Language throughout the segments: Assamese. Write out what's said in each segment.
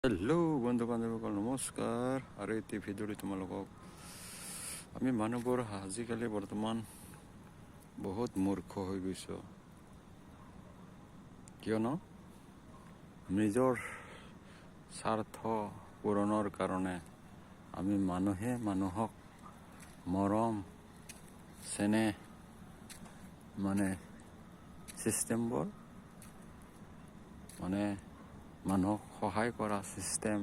হেল্ল' বন্ধু বান্ধৱীসকল নমস্কাৰ। আৰু এটি ভিডিঅ'লৈ তোমালোকক আমি মানুহবোৰ আজিকালি বৰ্তমান বহুত মূৰ্খ হৈ গৈছোঁ, কিয়নো নিজৰ স্বাৰ্থ পূৰণৰ কাৰণে আমি মানুহে মানুহক মৰম চেনেহ চিষ্টেমবোৰ মানুহক সহায় কৰা চিষ্টেম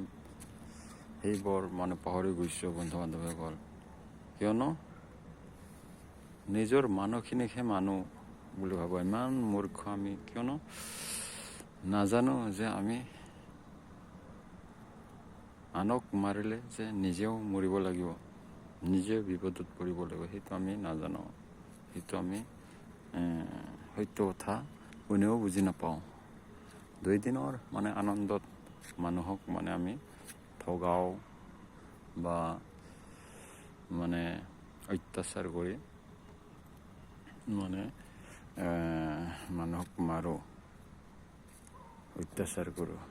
সেইবোৰ পাহৰি গৈছোঁ বন্ধু বান্ধৱীসকল। কিয়নো নিজৰ মানুহখিনিকহে মানুহ বুলি ভাবোঁ। ইমান মূৰ্খ আমি, কিয়নো নাজানো যে আমি আনক মাৰিলে যে নিজেও মৰিব লাগিব, নিজে বিপদত পৰিব লাগিব, সেইটো আমি নাজানো। সেইটো আমি সত্য কথা কোনেও বুজি নাপাওঁ। 2 দিনৰ আনন্দত মানুহক আমি ঠগাওঁ বা অত্যাচাৰ কৰি মানুহক মাৰোঁ, অত্যাচাৰ কৰোঁ।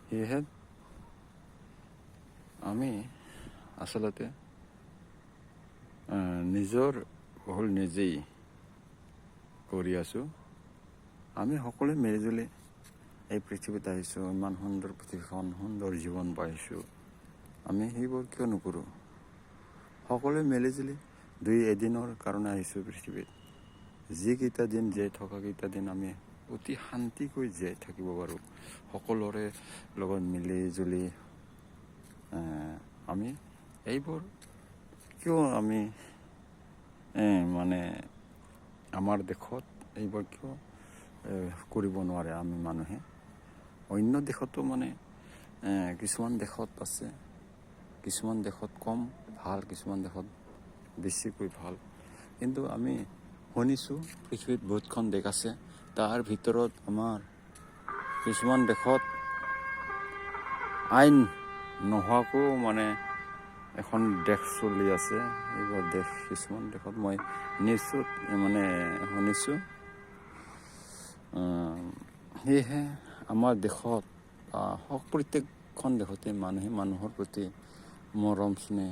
সেয়েহে আমি আচলতে নিজৰ ভুল নিজেই কৰি আছোঁ। আমি সকলোৱে মিলিজুলি এই পৃথিৱীত আহিছোঁ, ইমান সুন্দৰ পৃথিৱীখন, সুন্দৰ জীৱন পাইছোঁ। আমি সেইবোৰ কিয় নকৰোঁ? সকলোৱে মিলিজুলি এদিনৰ কাৰণে আহিছোঁ পৃথিৱীত। যিকেইটা দিন জীয়াই থকাকেইটা দিন আমি অতি শান্তিকৈ জীয়াই থাকিব পাৰোঁ, সকলোৰে লগত মিলি জুলি আমি এইবোৰ কিয় আমি আমাৰ দেশত এইবোৰ কিয় কৰিব নোৱাৰে? আমি মানুহে অন্য দেশতো কিছুমান দেশত আছে, কিছুমান দেশত কম ভাল, কিছুমান দেশত বেছিকৈ ভাল। কিন্তু আমি শুনিছোঁ পৃথিৱীত বহুতখন দেশ আছে, তাৰ ভিতৰত আমাৰ কিছুমান দেশত আইন নোহোৱাকৈও এখন দেশ চলি আছে। এইবোৰ দেশ কিছুমান দেশত মই নিউজত শুনিছোঁ। সেয়েহে আমাৰ দেশত প্ৰত্যেকখন দেশতে মানুহে মানুহৰ প্ৰতি মৰম স্নেহ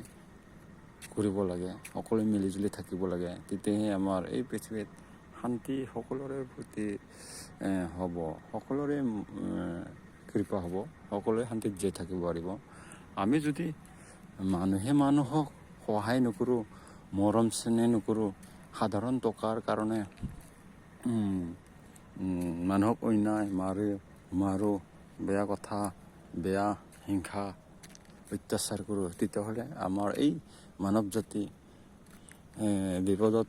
কৰিব লাগে, সকলোৱে মিলিজুলি থাকিব লাগে। তেতিয়াহে আমাৰ এই পৃথিৱীত শান্তি সকলোৰে প্ৰতি হ'ব, সকলোৰে কৃপা হ'ব, সকলোৱে শান্তিত জীয়াই থাকিব পাৰিব। আমি যদি মানুহে মানুহক সহায় নকৰোঁ, মৰম চেনেহ নকৰোঁ, সাধাৰণ টকাৰ কাৰণে মানুহক অন্যায় মাৰোঁ, বেয়া কথা, বেয়া হিংসা অত্যাচাৰ কৰোঁ, তেতিয়াহ'লে আমাৰ এই মানৱ জাতি বিপদত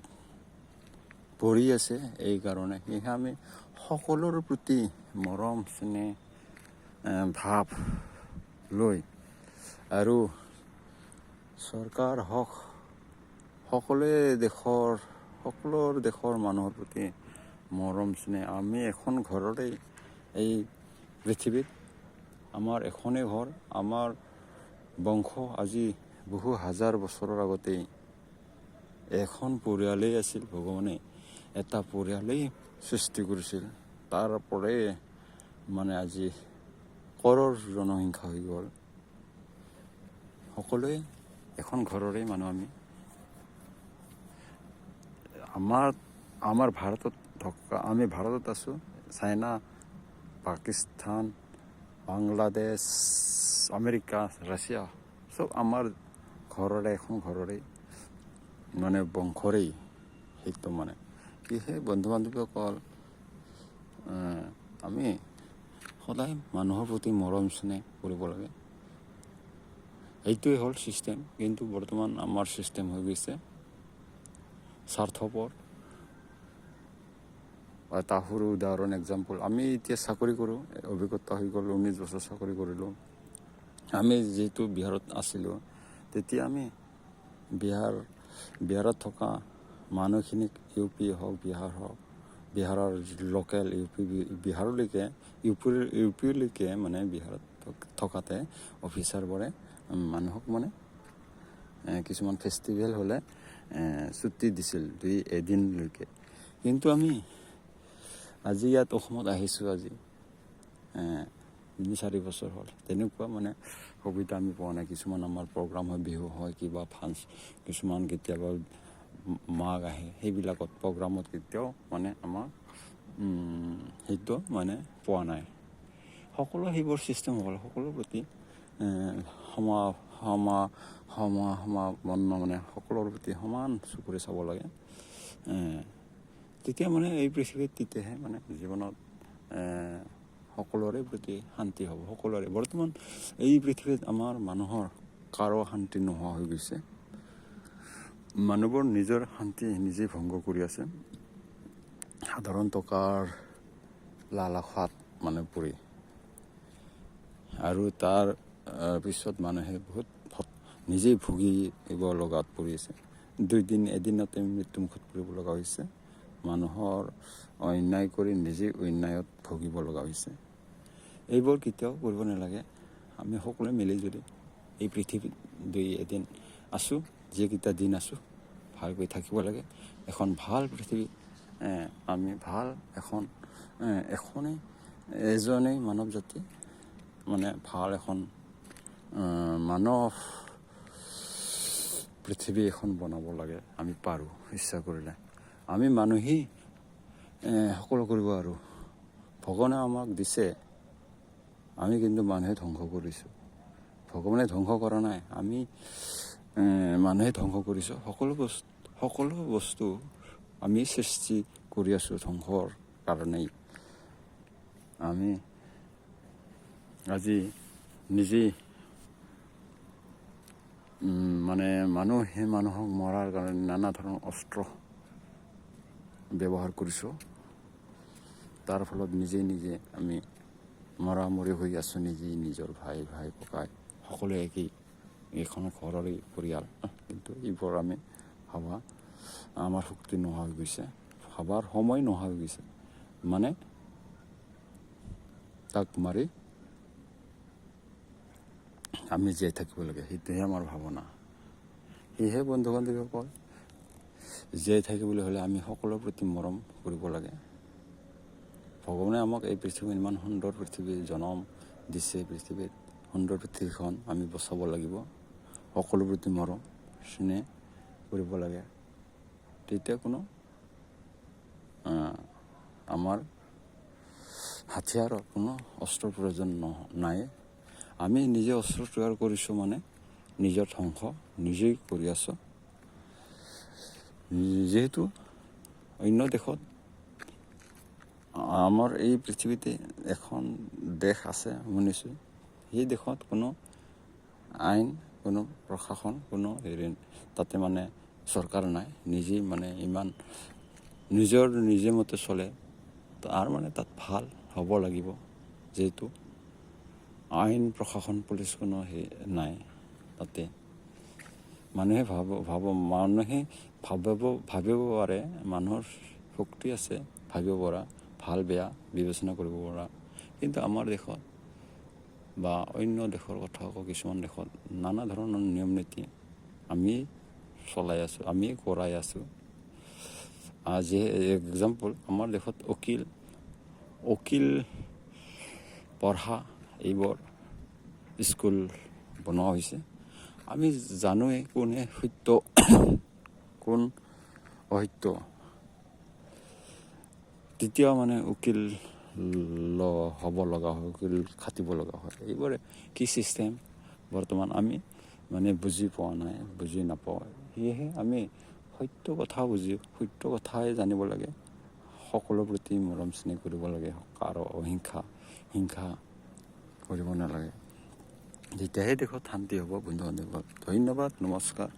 পৰি আছে। এই কাৰণে সেয়েহে আমি সকলোৰে প্ৰতি মৰম চেনেহ ভাৱ লৈ আৰু চৰকাৰ হওক, সকলো দেশৰ মানুহৰ প্ৰতি মৰম স্নেহ। আমি এখন ঘৰতে, এই পৃথিৱীত আমাৰ এখনেই ঘৰ, আমাৰ বংশ আজি বহু হাজাৰ বছৰৰ আগতেই এখন পৰিয়ালেই আছিল। ভগৱানে এটা পৰিয়ালেই সৃষ্টি কৰিছিল, তাৰ পৰাই আজি কৰৰ জনসংখ্যা হৈ গ'ল। সকলোৱে এখন ঘৰৰে মানুহ। আমাৰ ভাৰতত আমি ভাৰতত আছোঁ, China, Pakistan, Bangladesh, America, Russia চব আমাৰ ঘৰৰে, এখন ঘৰৰে বংশৰেই। সেইটো সেয়েহে বন্ধু বান্ধৱীসকল, আমি সদায় মানুহৰ প্ৰতি মৰম স্নেহ কৰিব লাগে। এইটোৱে হ'ল ছিষ্টেম। কিন্তু বৰ্তমান আমাৰ ছিষ্টেম হৈ গৈছে স্বাৰ্থপৰ। এটা সৰু উদাহৰণ এক্সাম্পল, আমি এতিয়া চাকৰি কৰোঁ, অভিজ্ঞতা হৈ গ'ল, 19 বছৰ চাকৰি কৰিলোঁ। আমি যিহেতু বিহাৰত আছিলোঁ, তেতিয়া আমি বিহাৰত থকা মানুহখিনিক ইউ পি হওক, বিহাৰৰ লোকেল বিহাৰলৈকে বিহাৰত থকাতে অফিচাৰবোৰে মানুহক কিছুমান ফেষ্টিভেল হ'লে ছুটি দিছিল এদিনলৈকে। কিন্তু আমি আজি ইয়াত অসমত আহিছোঁ, আজি তিনি-চাৰি বছৰ হ'ল তেনেকুৱা মানে সুবিধা আমি পোৱা নাই। কিছুমান আমাৰ প্ৰগ্ৰাম হয়, বিহু হয়, কিবা ফাংচন, কিছুমান কেতিয়াবা মাঘ আহে, সেইবিলাকত প্ৰগ্ৰামত কেতিয়াও মানে আমাৰ সেইটো মানে পোৱা নাই। সকলো সেইবোৰ ছিষ্টেম হ'ব লাগে, সকলোৰ প্ৰতি সমাবন্ন মানে সকলোৰ প্ৰতি সমান চকুৰে চাব লাগে। তেতিয়া মানে এই পৃথিৱীত তেতিয়াহে মানে জীৱনত সকলোৰে প্ৰতি শান্তি হ'ব, সকলোৰে। বৰ্তমান এই পৃথিৱীত আমাৰ মানুহৰ কাৰো শান্তি নোহোৱা হৈ গৈছে। মানুহবোৰ নিজৰ শান্তি নিজেই ভংগ কৰি আছে, সাধাৰণ টকাৰ লালসাত মানে পৰি। আৰু তাৰ পিছত মানুহে বহুত নিজেই ভুগিব লগাত পৰি আছে। এদিনতে মৃত্যুমুখত পৰিব লগা হৈছে। মানুহৰ অন্যায় কৰি নিজেই অন্যায়ত ভুগিব লগা হৈছে। এইবোৰ কেতিয়াও কৰিব নালাগে। আমি সকলোৱে মিলি যদি এই পৃথিৱীত এদিন আছোঁ, যিকেইটা দিন আছোঁ ভালকৈ থাকিব লাগে। এখন ভাল পৃথিৱী, আমি ভাল এজনেই মানৱ জাতি মানে ভাল এখন মানৱ পৃথিৱী এখন বনাব লাগে। আমি পাৰোঁ ইচ্ছা কৰিলে। আমি মানুহেই সকলো কৰিব আৰু ভগৱানে আমাক দিছে, আমি কিন্তু মানুহে ধ্বংস কৰিছোঁ। ভগৱানে ধ্বংস কৰা নাই, আমি মানুহে ধ্বংস কৰিছোঁ। সকলো বস্তু আমি সৃষ্টি কৰি আছোঁ ধ্বংসৰ কাৰণেই। আমি আজি নিজেই মানে মানুহে মানুহক মৰাৰ কাৰণে নানা ধৰণৰ অস্ত্ৰ ব্যৱহাৰ কৰিছোঁ। তাৰ ফলত নিজে আমি মৰামৰি হৈ আছোঁ। নিজেই নিজৰ ভাই ককাই সকলোৱে এইখন ঘৰৰে পৰিয়াল। কিন্তু এইবোৰ আমি ভাবা আমাৰ শক্তি নোহোৱা হৈ গৈছে, ভাবাৰ সময় নোহোৱা হৈ গৈছে। মানে তাক মাৰি আমি জীয়াই থাকিব লাগে, সেইটোহে আমাৰ ভাৱনা। সেয়েহে বন্ধু বান্ধৱীসকল, জীয়াই থাকিবলৈ হ'লে আমি সকলোৰে প্ৰতি মৰম কৰিব লাগে। ভগৱানে আমাক এই পৃথিৱীত ইমান সুন্দৰ পৃথিৱী জনম দিছে। পৃথিৱীত সুন্দৰ পৃথিৱীখন আমি বচাব লাগিব। সকলোৰে প্ৰতি মৰম স্নেহ কৰিব লাগে। তেতিয়া কোনো আমাৰ হাথিয়াৰৰ কোনো অস্ত্ৰৰ প্ৰয়োজন নাই। আমি নিজে অস্ত্ৰ তৈয়াৰ কৰিছোঁ মানে নিজৰ ধ্বংস নিজেই কৰি আছোঁ। যিহেতু অন্য দেশত, আমাৰ এই পৃথিৱীতে এখন দেশ আছে শুনিছোঁ, সেই দেশত কোনো আইন, কোনো প্ৰশাসন, কোনো তাতে মানে চৰকাৰ নাই। নিজেই মানে ইমান নিজে মতে চলে। তাৰ মানে তাত ভাল হ'ব লাগিব, যিহেতু আইন প্ৰশাসন পুলিচ কোনো নাই তাতে। মানুহে ভাবিব পাৰে, মানুহৰ শক্তি আছে ভাবিব পৰা, ভাল বেয়া বিবেচনা কৰিব পৰা। কিন্তু আমাৰ দেশত বা অন্য দেশৰ কথা কওঁ, কিছুমান দেশত নানা ধৰণৰ নিয়ম নীতি আমি চলাই আছোঁ, আমি কৰাই আছোঁ। আজি এক্সাম্পল, আমাৰ দেশত উকিল পঢ়া এইবোৰ স্কুল বনোৱা হৈছে। আমি জানোৱেই কোনে সত্য কোন অসত্য। তেতিয়াও মানে উকিল হ'ব লগা হয়, উকিল খাটিব লগা হয়। এইবোৰে কি চিষ্টেম বৰ্তমান আমি মানে বুজি পোৱা নাই, বুজি নাপাওঁ। সেয়েহে আমি সত্য কথাই জানিব লাগে। সকলোৰ প্ৰতি মৰম স্নেহ কৰিব লাগে, কাৰো হিংসা কৰিব নালাগে। তেতিয়াহে দেশত শান্তি হ'ব। বন্ধু বান্ধৱীসকল, ধন্যবাদ, নমস্কাৰ।